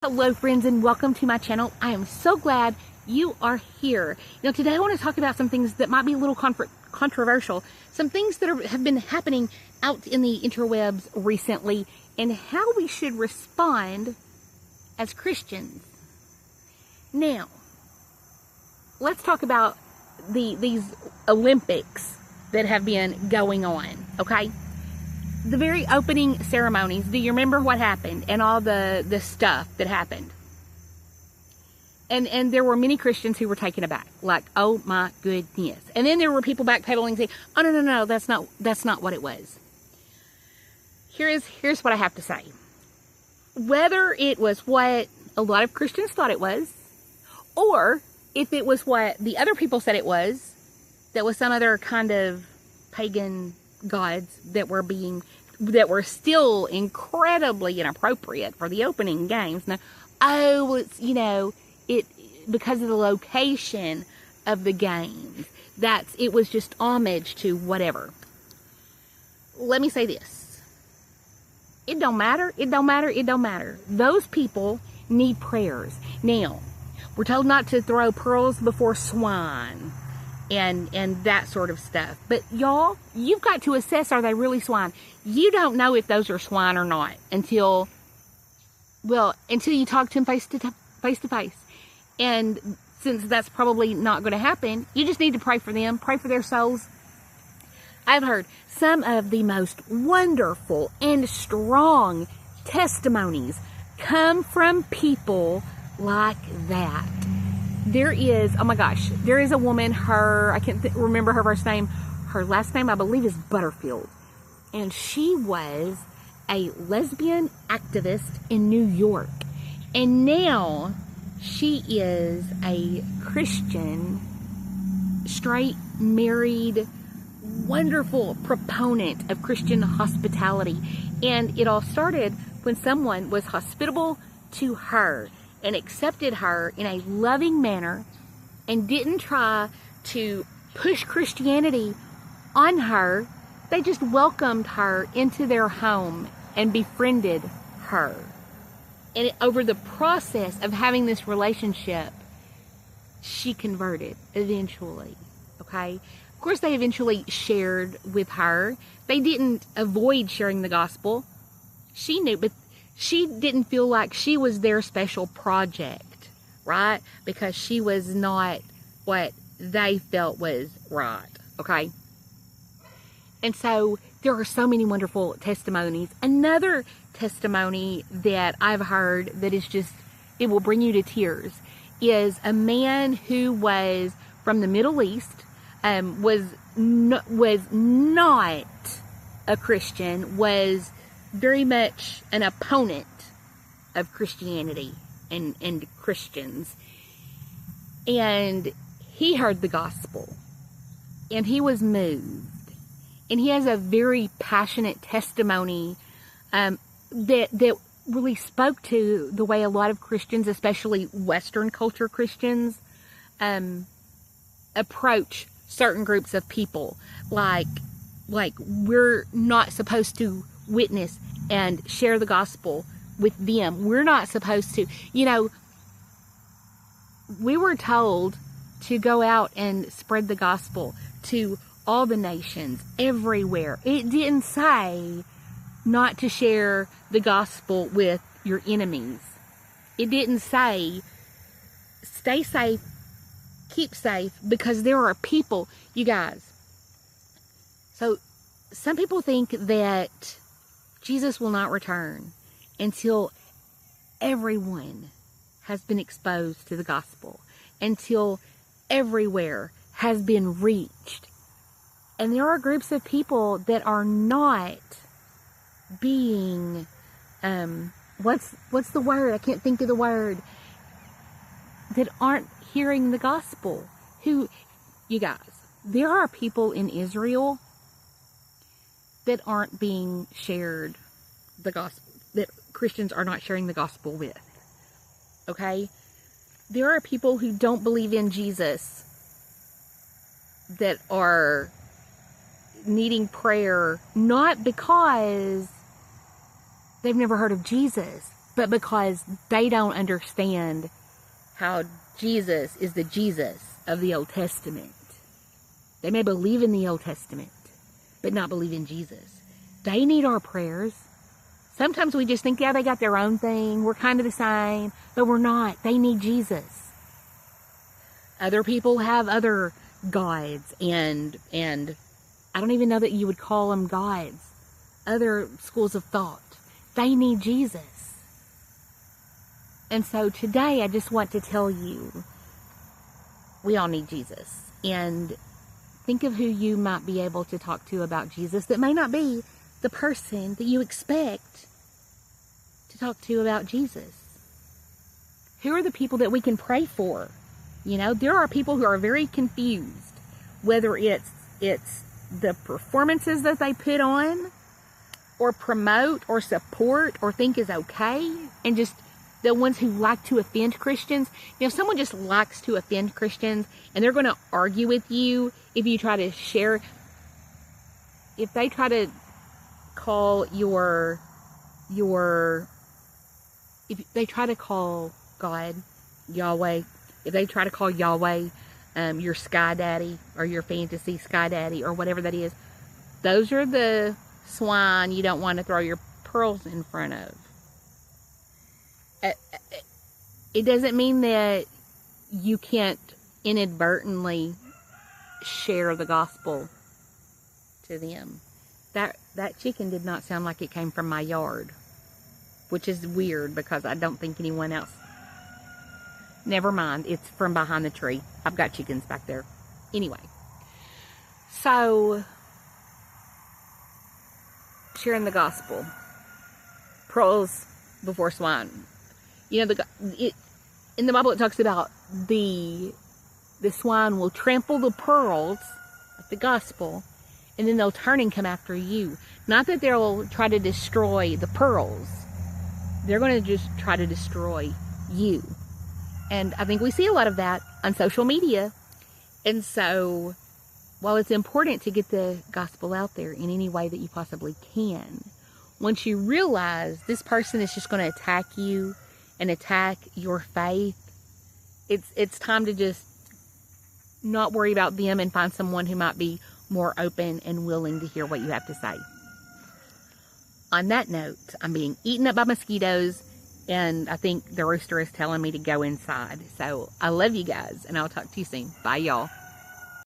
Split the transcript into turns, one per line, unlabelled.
Hello friends, and welcome to my channel. I am so glad you are here. Today I want to talk about some things that might be a little controversial, some things that have been happening out in the interwebs recently, and how we should respond as Christians. Now, let's talk about these Olympics that have been going on, okay? The very opening ceremonies, do you remember what happened and all the stuff that happened? And there were many Christians who were taken aback, like, oh my goodness. And then there were people backpedaling saying, oh no, that's not what it was. Here's what I have to say. Whether it was what a lot of Christians thought it was, or if it was what the other people said it was, that was some other kind of pagan gods that were still incredibly inappropriate for the opening games. Now, it's, because of the location of the games, it was just homage to whatever. Let me say this. It don't matter. Those people need prayers. Now, we're told not to throw pearls before swine and that sort of stuff. But y'all, you've got to assess, are they really swine? You don't know if those are swine or not until you talk to them face to face. And since that's probably not going to happen, you just need to pray for them, pray for their souls. I've heard some of the most wonderful and strong testimonies come from people like that. There is a woman, I can't remember her first name. Her last name, I believe, is Butterfield. And she was a lesbian activist in New York. And now she is a Christian, straight, married, wonderful proponent of Christian hospitality. And it all started when someone was hospitable to her and accepted her in a loving manner and didn't try to push Christianity on her. They just welcomed her into their home and befriended her. And over the process of having this relationship, she converted eventually, okay? Of course, they eventually shared with her. They didn't avoid sharing the gospel. She knew, but she didn't feel like she was their special project, right? Because she was not what they felt was right, okay? And so there are so many wonderful testimonies. Another testimony that I've heard that is just, it will bring you to tears, is a man who was from the Middle East, was not a Christian, was very much an opponent of Christianity and Christians. And he heard the gospel and he was moved. And he has a very passionate testimony that really spoke to the way a lot of Christians, especially Western culture Christians, approach certain groups of people. Like we're not supposed to witness and share the gospel with them. We're not supposed to, we were told to go out and spread the gospel to all the nations, everywhere. It didn't say not to share the gospel with your enemies. It didn't say stay safe, keep safe, because there are people, you guys. So some people think that Jesus will not return until everyone has been exposed to the gospel, until everywhere has been reached. And there are groups of people that are not being, what's the word? I can't think of the word. That aren't hearing the gospel. You guys, there are people in Israel that aren't being shared the gospel, that Christians are not sharing the gospel with. Okay? There are people who don't believe in Jesus that are needing prayer, not because they've never heard of Jesus, but because they don't understand how Jesus is the Jesus of the Old Testament. They may believe in the Old Testament, but not believe in Jesus. They need our prayers. Sometimes we just think, yeah, they got their own thing. We're kind of the same, but we're not. They need Jesus. Other people have other gods, and I don't even know that you would call them gods. Other schools of thought. They need Jesus. And so today I just want to tell you, we all need Jesus. And think of who you might be able to talk to about Jesus that may not be the person that you expect to talk to about Jesus. Who are the people that we can pray for? You know, there are people who are very confused, whether it's the performances that they put on, or promote, or support, or think is okay, and just the ones who like to offend Christians. You know, if someone just likes to offend Christians, and they're going to argue with you if you try to share, if they try to call if they try to call God, Yahweh, if they try to call Yahweh your sky daddy, or your fantasy sky daddy, or whatever that is, those are the swine you don't want to throw your pearls in front of. It doesn't mean that you can't inadvertently share the gospel to them. That chicken did not sound like it came from my yard, which is weird because I don't think anyone else. Never mind, it's from behind the tree. I've got chickens back there. Anyway, so sharing the gospel, pearls before swine. You know, in the Bible it talks about the swine will trample the pearls of the gospel, and then they'll turn and come after you. Not that they'll try to destroy the pearls. They're going to just try to destroy you. And I think we see a lot of that on social media. And so, while it's important to get the gospel out there in any way that you possibly can, once you realize this person is just going to attack you and attack your faith, it's time to just not worry about them and find someone who might be more open and willing to hear what you have to say. On that note, I'm being eaten up by mosquitoes, and I think the rooster is telling me to go inside. So I love you guys, and I'll talk to you soon. Bye, y'all.